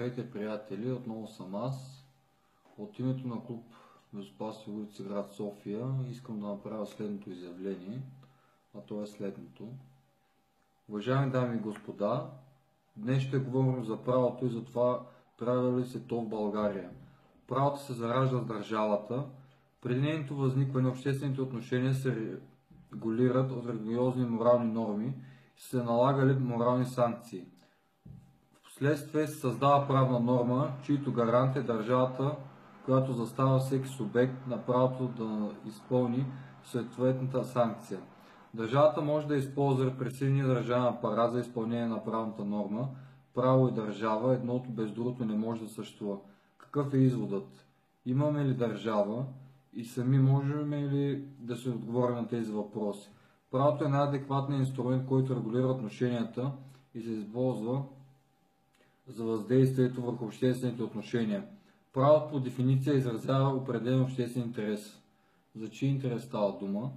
Здравейте, приятели, отново съм аз. От името на клуб Безопасни улици град София искам да направя следното изявление, а то е следното. Уважаеми дами и господа, днес ще говорим за правото и за това правило ли се то в България. Правото се заражда с държавата. Преди нейното възникване обществените отношения се регулират от религиозни и морални норми и се налагали морални санкции. Вследствие се създава правна норма, чието гарант е държавата, която застава всеки субект на правото да изпълни съответната санкция. Държавата може да използва репресивния държавен апарат за изпълнение на правната норма. Право и държава, едното без другото не може да съществува. Какъв е изводът? Имаме ли държава и сами можем ли да се отговорим на тези въпроси? Правото е най-адекватният инструмент, който регулира отношенията и се използва за въздействието върху обществените отношения. Правото по дефиниция изразява определен обществен интерес. За чий интерес става дума?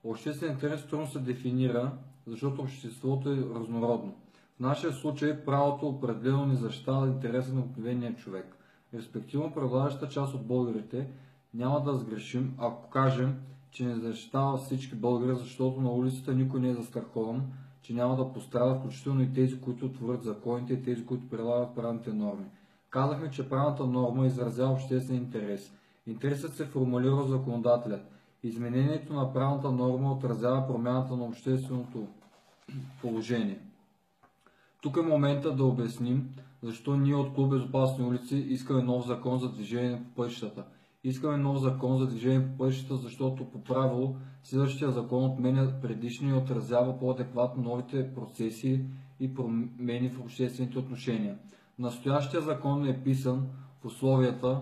Обществен интерес трудно се дефинира, защото обществото е разнородно. В нашия случай правото определено не защитава интереса на обикновения човек. Респективно преобладаващата част от българите няма да сгрешим, ако кажем, че не защитава всички българи, защото на улицата никой не е застрахован, че няма да пострада, включително и тези, които творят законите и тези, които прилагат правните норми. Казахме, че правната норма изразява обществен интерес. Интересът се формулира от законодателят. Изменението на правната норма отразява промяната на общественото положение. Тук е момента да обясним защо ние от клуб Безопасни улици искаме нов закон за движение по пътищата. Искаме нов закон за движение по пътищата, защото по правило следващия закон отменя предишния и отразява по-адекватно новите процеси и промени в обществените отношения. Настоящия закон е писан в условията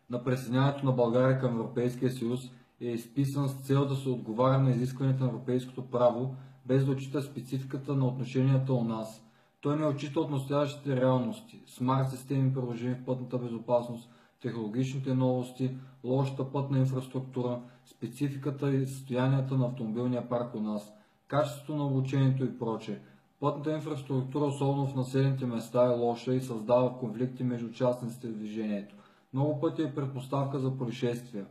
на присъединяването на България към Европейския съюз и е изписан с цел да се отговаря на изискванията на европейското право, без да отчита спецификата на отношенията у нас. Той не отчита от настоящите реалности, смарт системи, приложени в пътната безопасност, технологичните новости, лошата пътна инфраструктура, спецификата и състоянията на автомобилния парк у нас, качеството на обучението и прочее. Пътната инфраструктура, особено в населените места, е лоша и създава конфликти между участниците в движението. Много пъти е предпоставка за происшествия.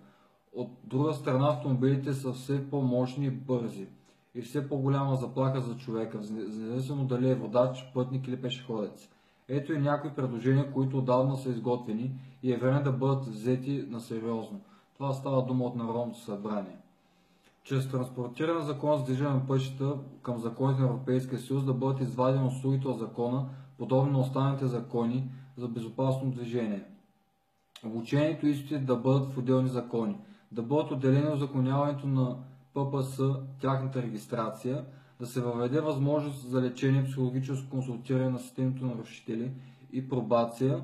От друга страна, автомобилите са все по-мощни и бързи и все по-голяма заплаха за човека, независимо дали е водач, пътник или пешеходец. Ето и някои предложения, които отдавна са изготвени и е време да бъдат взети на сериозно. Това става дума от Народното събрание. Чрез транспортиране закон за движение на пътищата към законите на Европейския съюз да бъдат извадени услугите от закона, подобно на останалите закони за безопасно движение. Обучението и изпитите да бъдат в отделни закони, да бъдат отделени от узаконяването на ППС, тяхната регистрация, да се въведе възможност за лечение, психологическо консултиране на системните нарушители и пробация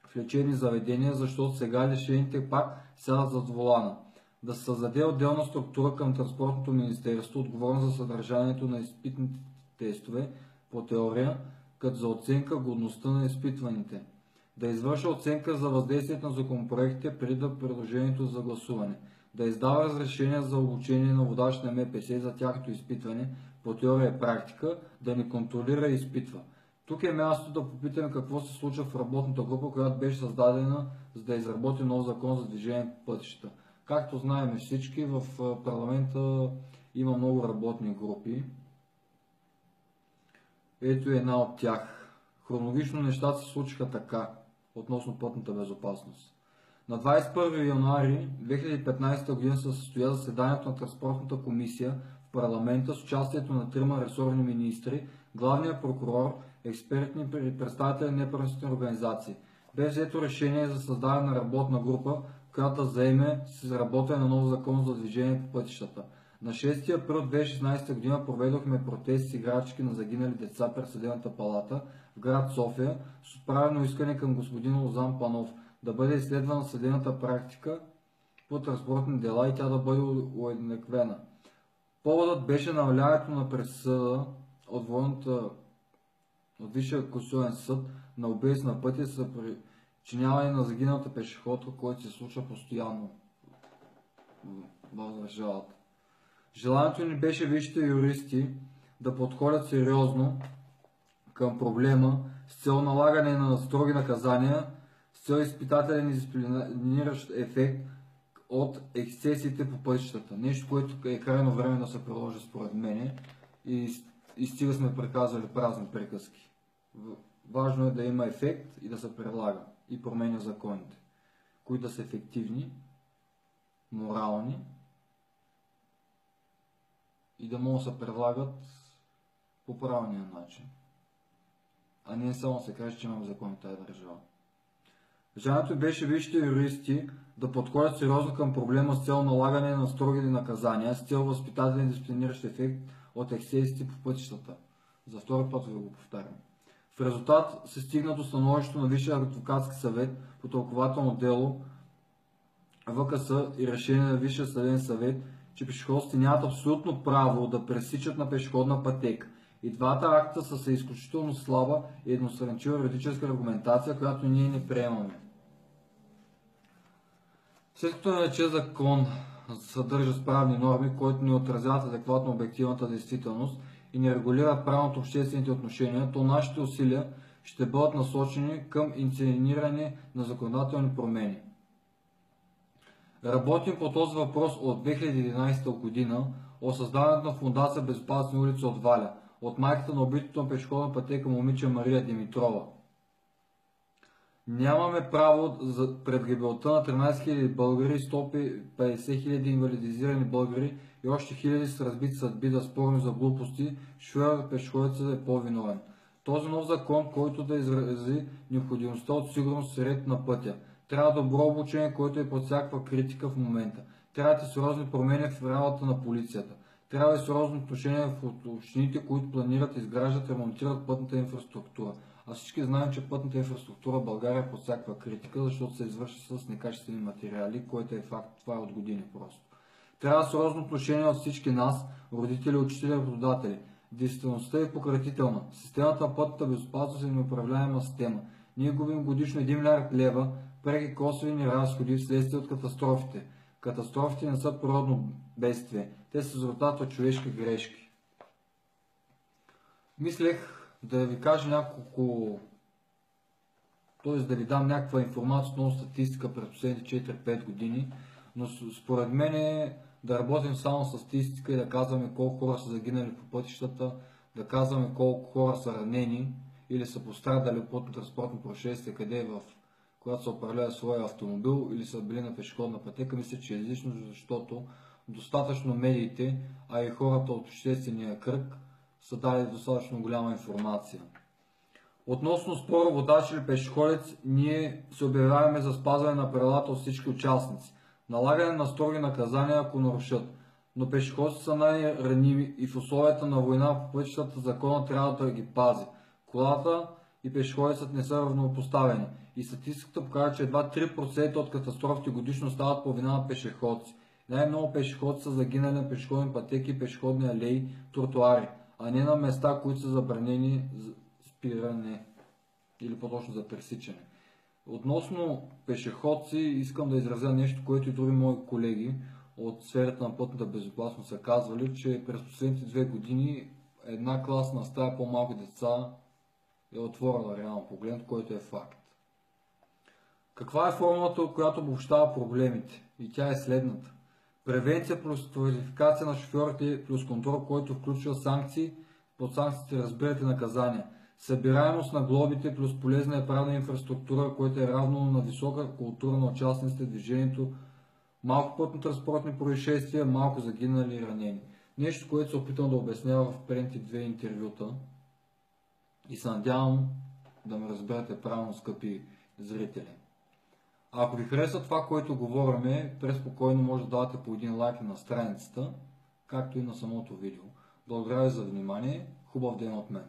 в лечебни заведения, защото сега лишените пак сядат зад волана. Да се създаде отделна структура към Транспортното министерство, отговорно за съдържанието на изпитните тестове по теория, като за оценка годността на изпитваните. Да извършва оценка за въздействието на законопроектите преди да предложението за гласуване. Да издава разрешения за обучение на водач на МПС за тяхното изпитване по теория и практика, да не контролира и изпитва. Тук е място да попитаме какво се случва в работната група, която беше създадена за да изработи нов закон за движение по пътищата. Както знаем всички, в парламента има много работни групи. Ето е една от тях. Хронологично нещата се случиха така, относно пътната безопасност. На 21 януари 2015 г. се състоя заседанието на Транспортната комисия в парламента с участието на трима ресорни министри, главния прокурор, експертни представители на неправителствени организации. Бе взето решение за създаване на работна група, която да заеме с изработване на нов закон за движение по пътищата. На 6 април 2016 г. проведохме протест с играчки на загинали деца пред Съдебната палата в град София с отправено искане към господин Лозан Панов да бъде изследвана съдебната практика по транспортни дела и тя да бъде уеднаквена. Поводът беше навляването на присъда от Висшия конституционен съд на убийство на пътя за причиняване на загиналата пешеходка, който се случва постоянно в държавата. Желанието ни беше висшите юристи да подходят сериозно към проблема с цел налагане на строги наказания, с цел изпитателен и дисциплиниращ ефект от ексцесиите по пътищата. Нещо, което е крайно време да се приложи според мене и стига сме приказали празни приказки. Важно е да има ефект и да се прилага и променя законите, които да са ефективни, морални и да могат да се прилагат по правилния начин. А не само се каже, че имам закон в тази държава. Желанието беше висшите юристи да подходят сериозно към проблема с цел налагане на строги наказания, с цел възпитателен и дисциплиниращ ефект от ексцесиите по пътищата. За втори път ви го повтарям. В резултат се стигна до становището на Висшия адвокатски съвет по тълкувателно дело ВКС и решение на Висшия съдебен съвет, че пешеходците нямат абсолютно право да пресичат на пешеходна пътека. И двата акта са с изключително слаба и едностранчива юридическа аргументация, която ние не приемаме. След като нарече закон съдържа справни норми, които не отразяват адекватно обективната действителност и не регулират правилното обществените отношения, то нашите усилия ще бъдат насочени към иницииране на законодателни промени. Работим по този въпрос от 2011 година от създаването на фондация Безопасни улици от Валя, от майката на убитото на пешеходна пътека момиче Мария Димитрова. Нямаме право пред гибелта на 13 000 българи, 150 000 инвалидизирани българи и още хиляди с разбити съдби да спорим за глупости, шофьорът пешеходеца е по-виновен. Този нов закон, който да изрази необходимостта от сигурност сред на пътя. Трябва добро обучение, което е под всякаква критика в момента. Трябва и сериозни промени в работата на полицията. Трябва и сериозно отношение в общините, които планират, изграждат, ремонтират пътната инфраструктура. А всички знаем, че пътната инфраструктура в България е под всякаква критика, защото се извършва с некачествени материали, което е факт, това е от години просто. Трябва сериозно отношение от всички нас, родители, учители, работодатели. Действителността е пократителна. Системата на пътната безопасност е неуправляема система. Ние губим годишно 1 милиард лева преки косвени разходи вследствие от катастрофите. Катастрофите не са природно бедствие. Те са резултат от човешки грешки. Мислех да ви кажа няколко, т.е. да ви дам някаква информация относно статистика през последните 4-5 години, но според мен е да работим само с статистика и да казваме колко хора са загинали по пътищата, да казваме колко хора са ранени или са пострадали от пътно-транспортно происшествие, къде е когато са управлява своя автомобил или са били на пешеходна пътека. Мисля, че е излишно, защото достатъчно медиите, а и хората от обществения кръг са дали достатъчно голяма информация. Относно спора водач или пешеходец, ние се обявяваме за спазване на правилата от всички участници. Налагане на строги наказания, ако нарушат. Но пешеходците са най-раними и в условията на война по пътищата закона трябва да ги пази. Колата и пешеходецът не са равнопоставени. И статистиката показва, че едва 3% от катастрофите годишно стават по вина на пешеходци. Най-много пешеходци са загинали на пешеходни пътеки, пешеходни алеи, тротуари, а не на места, които са забранени за спиране или по-точно за пресичане. Относно пешеходци искам да изразя нещо, което и други мои колеги от сферата на пътната безопасност са казвали, че през последните 2 години една класна стая по-малко деца е отворена реално поглед, който е факт. Каква е формулата, която обобщава проблемите? И тя е следната. Превенция плюс квалификация на шофьорите плюс контрол, който включва санкции, под санкциите разбирате наказания. Събираемост на глобите плюс полезна и правна инфраструктура, което е равно на висока култура на участниците в движението, малко пътно-транспортни происшествия, малко загинали и ранени. Нещо, което се опитам да обяснява в предните 2 интервюта и се надявам да ме разберете правилно, скъпи зрители. Ако ви харесва това, което говориме, преспокойно може да давате по един лайк на страницата, както и на самото видео. Благодаря ви за внимание. Хубав ден от мен!